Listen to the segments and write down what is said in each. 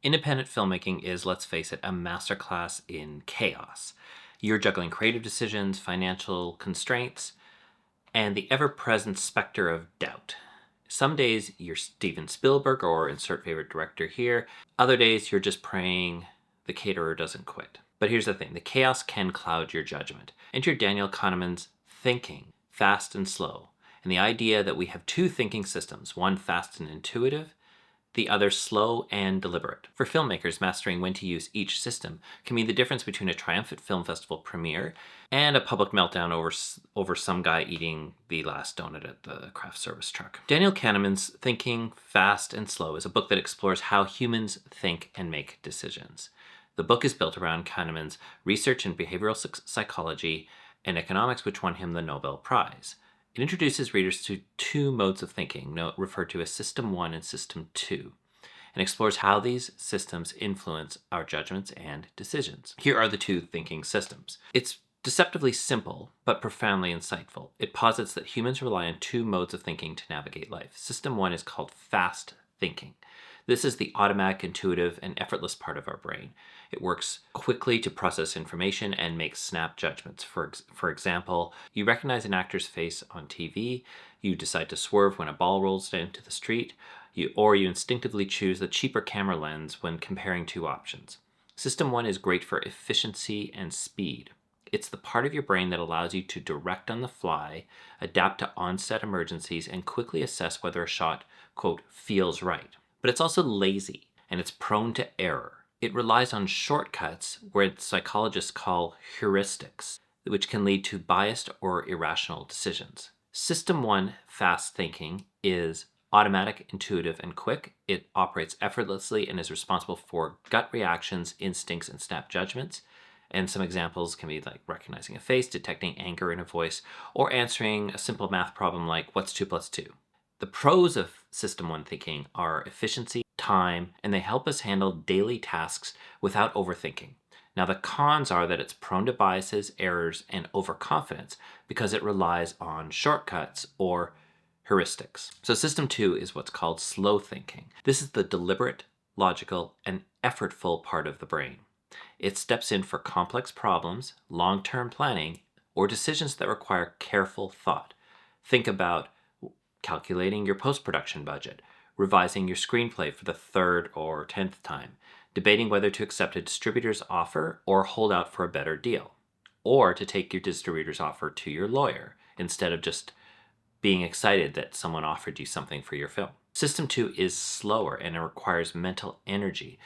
Independent filmmaking is, let's face it, a masterclass in chaos. You're juggling creative decisions, financial constraints, and the ever-present specter of doubt. Some days you're Steven Spielberg or insert favorite director here. Other days you're just praying the caterer doesn't quit. But here's the thing, the chaos can cloud your judgment. Enter Daniel Kahneman's thinking, fast and slow, and the idea that we have two thinking systems, one fast and intuitive, the other slow and deliberate. For filmmakers, mastering when to use each system can mean the difference between a triumphant film festival premiere and a public meltdown over some guy eating the last donut at the craft service truck. Daniel Kahneman's Thinking, Fast and Slow is a book that explores how humans think and make decisions. The book is built around Kahneman's research in behavioral psychology and economics, which won him the Nobel Prize. It introduces readers to two modes of thinking, referred to as System 1 and System 2, and explores how these systems influence our judgments and decisions. Here are the two thinking systems. It's deceptively simple, but profoundly insightful. It posits that humans rely on two modes of thinking to navigate life. System 1 is called fast thinking. This is the automatic, intuitive, and effortless part of our brain. It works quickly to process information and make snap judgments. For example, you recognize an actor's face on TV, you decide to swerve when a ball rolls into the street, or you instinctively choose the cheaper camera lens when comparing two options. System 1 is great for efficiency and speed. It's the part of your brain that allows you to direct on the fly, adapt to on-set emergencies, and quickly assess whether a shot, quote, feels right. But it's also lazy, and it's prone to error. It relies on shortcuts, where psychologists call heuristics, which can lead to biased or irrational decisions. System 1 fast thinking is automatic, intuitive, and quick. It operates effortlessly and is responsible for gut reactions, instincts, and snap judgments. And some examples can be like recognizing a face, detecting anger in a voice, or answering a simple math problem like, what's 2 plus 2? The pros of System 1 thinking are efficiency, time, and they help us handle daily tasks without overthinking. Now, the cons are that it's prone to biases, errors, and overconfidence because it relies on shortcuts or heuristics. So System 2 is what's called slow thinking. This is the deliberate, logical, and effortful part of the brain. It steps in for complex problems, long-term planning, or decisions that require careful thought. Think about calculating your post-production budget, revising your screenplay for the 3rd or 10th time, debating whether to accept a distributor's offer or hold out for a better deal, or to take your distributor's offer to your lawyer instead of just being excited that someone offered you something for your film. System 2 is slower and it requires mental energy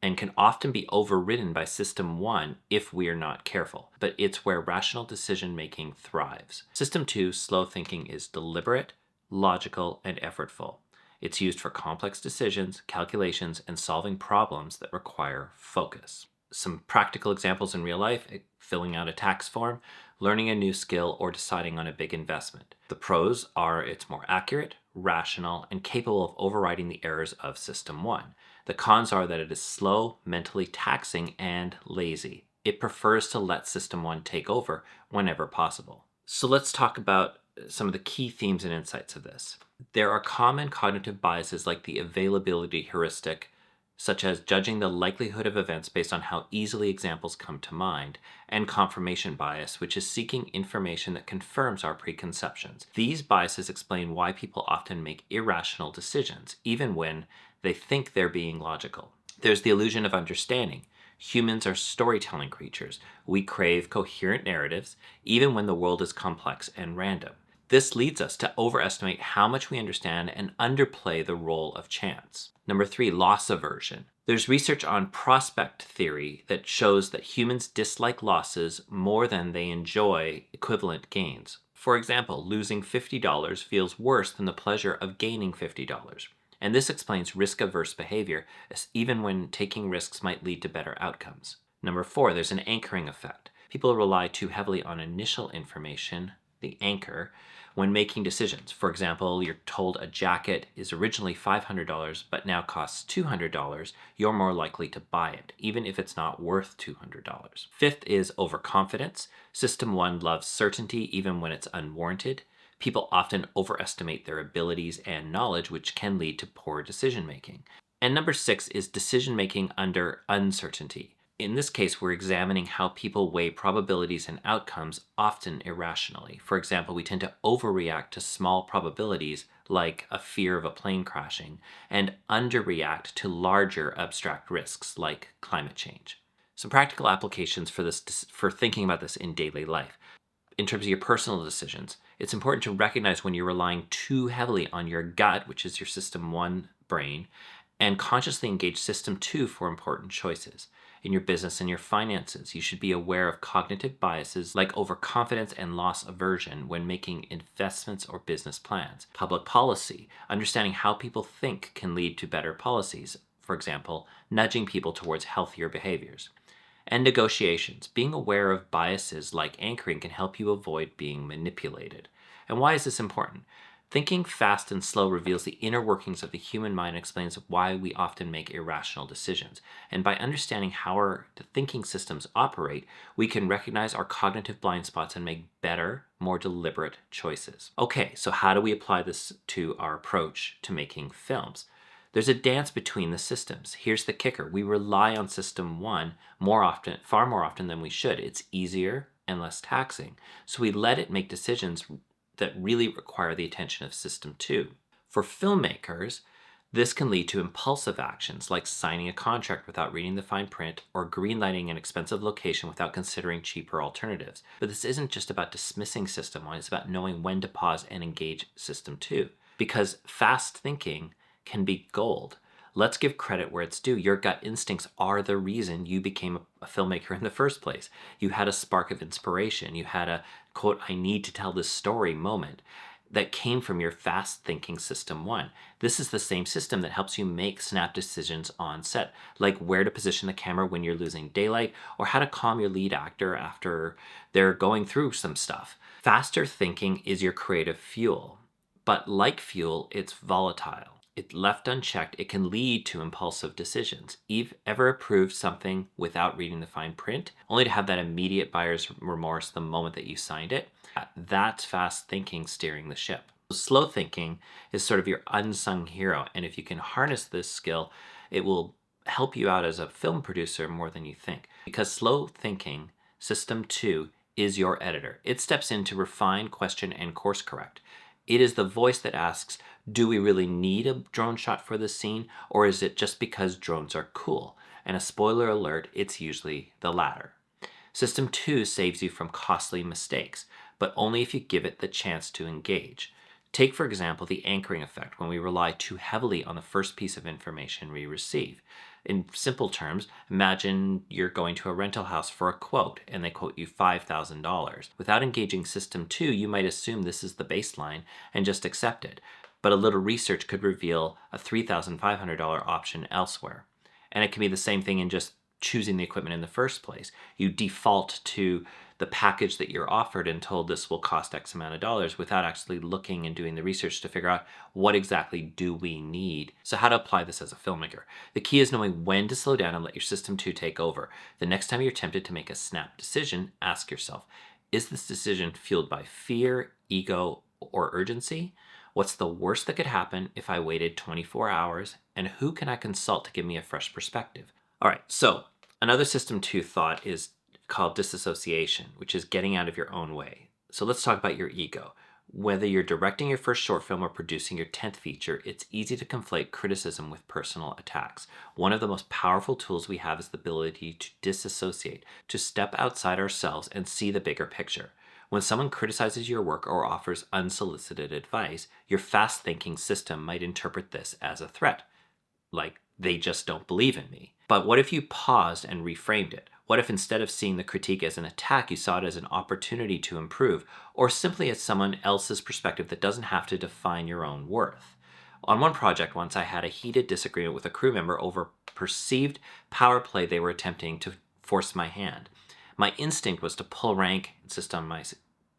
and can often be overridden by System 1 if we are not careful, but it's where rational decision-making thrives. System 2, slow thinking, is deliberate, logical, and effortful. It's used for complex decisions, calculations, and solving problems that require focus. Some practical examples in real life: filling out a tax form, learning a new skill, or deciding on a big investment. The pros are it's more accurate, rational, and capable of overriding the errors of System 1. The cons are that it is slow, mentally taxing, and lazy. It prefers to let System 1 take over whenever possible. So let's talk about some of the key themes and insights of this. There are common cognitive biases like the availability heuristic, such as judging the likelihood of events based on how easily examples come to mind, and confirmation bias, which is seeking information that confirms our preconceptions. These biases explain why people often make irrational decisions, even when they think they're being logical. There's the illusion of understanding. Humans are storytelling creatures. We crave coherent narratives, even when the world is complex and random. This leads us to overestimate how much we understand and underplay the role of chance. Number 3, loss aversion. There's research on prospect theory that shows that humans dislike losses more than they enjoy equivalent gains. For example, losing $50 feels worse than the pleasure of gaining $50. And this explains risk-averse behavior, even when taking risks might lead to better outcomes. Number 4, there's an anchoring effect. People rely too heavily on initial information, the anchor, when making decisions. For example, you're told a jacket is originally $500 but now costs $200, you're more likely to buy it, even if it's not worth $200. Fifth is overconfidence. System 1 loves certainty even when it's unwarranted. People often overestimate their abilities and knowledge, which can lead to poor decision making. And number 6 is decision making under uncertainty. In this case, we're examining how people weigh probabilities and outcomes, often irrationally. For example, we tend to overreact to small probabilities like a fear of a plane crashing, and underreact to larger abstract risks like climate change. Some practical applications for thinking about this in daily life. In terms of your personal decisions, it's important to recognize when you're relying too heavily on your gut, which is your system 1 brain, and consciously engage system 2 for important choices. In your business and your finances, you should be aware of cognitive biases like overconfidence and loss aversion when making investments or business plans. Public policy, understanding how people think can lead to better policies, for example, nudging people towards healthier behaviors. And negotiations, being aware of biases like anchoring can help you avoid being manipulated. And why is this important? Thinking fast and slow reveals the inner workings of the human mind and explains why we often make irrational decisions. And by understanding how our thinking systems operate, we can recognize our cognitive blind spots and make better, more deliberate choices. Okay, so how do we apply this to our approach to making films? There's a dance between the systems. Here's the kicker. We rely on system 1 far more often than we should. It's easier and less taxing. So we let it make decisions that really require the attention of system 2. For filmmakers, this can lead to impulsive actions like signing a contract without reading the fine print or greenlighting an expensive location without considering cheaper alternatives. But this isn't just about dismissing system 1, it's about knowing when to pause and engage system 2. Because fast thinking can be gold. Let's give credit where it's due. Your gut instincts are the reason you became a filmmaker in the first place. You had a spark of inspiration. You had a, quote, I need to tell this story moment that came from your fast thinking system 1. This is the same system that helps you make snap decisions on set, like where to position the camera when you're losing daylight, or how to calm your lead actor after they're going through some stuff. Faster thinking is your creative fuel, but like fuel, it's volatile. If left unchecked, it can lead to impulsive decisions. Eve ever approved something without reading the fine print, only to have that immediate buyer's remorse the moment that you signed it? That's fast thinking steering the ship. Slow thinking is sort of your unsung hero, and if you can harness this skill, it will help you out as a film producer more than you think. Because slow thinking, system 2, is your editor. It steps in to refine, question, and course correct. It is the voice that asks, do we really need a drone shot for this scene, or is it just because drones are cool? And a spoiler alert, it's usually the latter. System 2 saves you from costly mistakes, but only if you give it the chance to engage. Take, for example, the anchoring effect when we rely too heavily on the first piece of information we receive. In simple terms, imagine you're going to a rental house for a quote and they quote you $5,000. Without engaging system 2, you might assume this is the baseline and just accept it. But a little research could reveal a $3,500 option elsewhere. And it can be the same thing in just choosing the equipment in the first place. You default to the package that you're offered and told this will cost X amount of dollars without actually looking and doing the research to figure out what exactly do we need. So how to apply this as a filmmaker? The key is knowing when to slow down and let your system 2 take over. The next time you're tempted to make a snap decision, ask yourself, is this decision fueled by fear, ego, or urgency? What's the worst that could happen if I waited 24 hours? And who can I consult to give me a fresh perspective? All right, so another system 2 thought is called disassociation, which is getting out of your own way. So let's talk about your ego. Whether you're directing your first short film or producing your 10th feature, it's easy to conflate criticism with personal attacks. One of the most powerful tools we have is the ability to disassociate, to step outside ourselves and see the bigger picture. When someone criticizes your work or offers unsolicited advice, your fast-thinking system might interpret this as a threat, like they just don't believe in me. But what if you paused and reframed it? What if instead of seeing the critique as an attack, you saw it as an opportunity to improve, or simply as someone else's perspective that doesn't have to define your own worth? On one project once, I had a heated disagreement with a crew member over perceived power play they were attempting to force my hand. My instinct was to pull rank, insist on my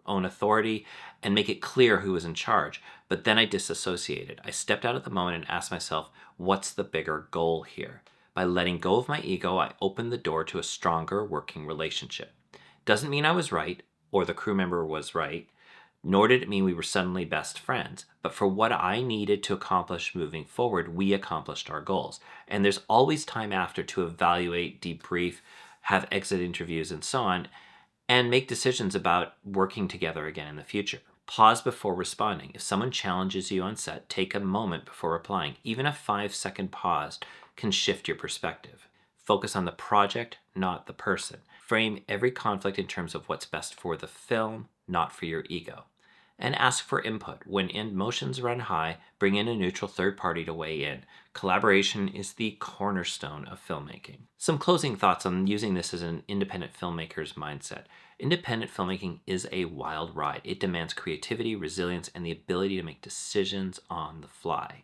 own authority, and make it clear who was in charge. But then I disassociated. I stepped out at the moment and asked myself, what's the bigger goal here? By letting go of my ego, I opened the door to a stronger working relationship. Doesn't mean I was right or the crew member was right, Nor did it mean we were suddenly best friends, but for what I needed to accomplish moving forward, we accomplished our goals. And there's always time after to evaluate, debrief, have exit interviews, and so on, and make decisions about working together again in the future. Pause before responding. If someone challenges you on set, take a moment before replying. Even a 5-second pause can shift your perspective. Focus on the project, not the person. Frame every conflict in terms of what's best for the film, not for your ego. And ask for input. When emotions run high, bring in a neutral third party to weigh in. Collaboration is the cornerstone of filmmaking. Some closing thoughts on using this as an independent filmmaker's mindset. Independent filmmaking is a wild ride. It demands creativity, resilience, and the ability to make decisions on the fly.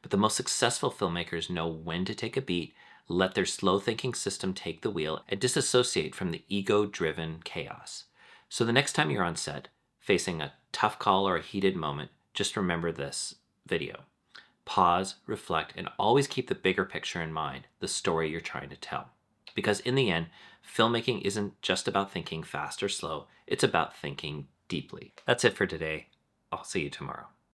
But the most successful filmmakers know when to take a beat, let their slow thinking system take the wheel, and disassociate from the ego-driven chaos. So the next time you're on set, facing a tough call or a heated moment, just remember this video. Pause, reflect, and always keep the bigger picture in mind, the story you're trying to tell. Because in the end, filmmaking isn't just about thinking fast or slow, it's about thinking deeply. That's it for today. I'll see you tomorrow.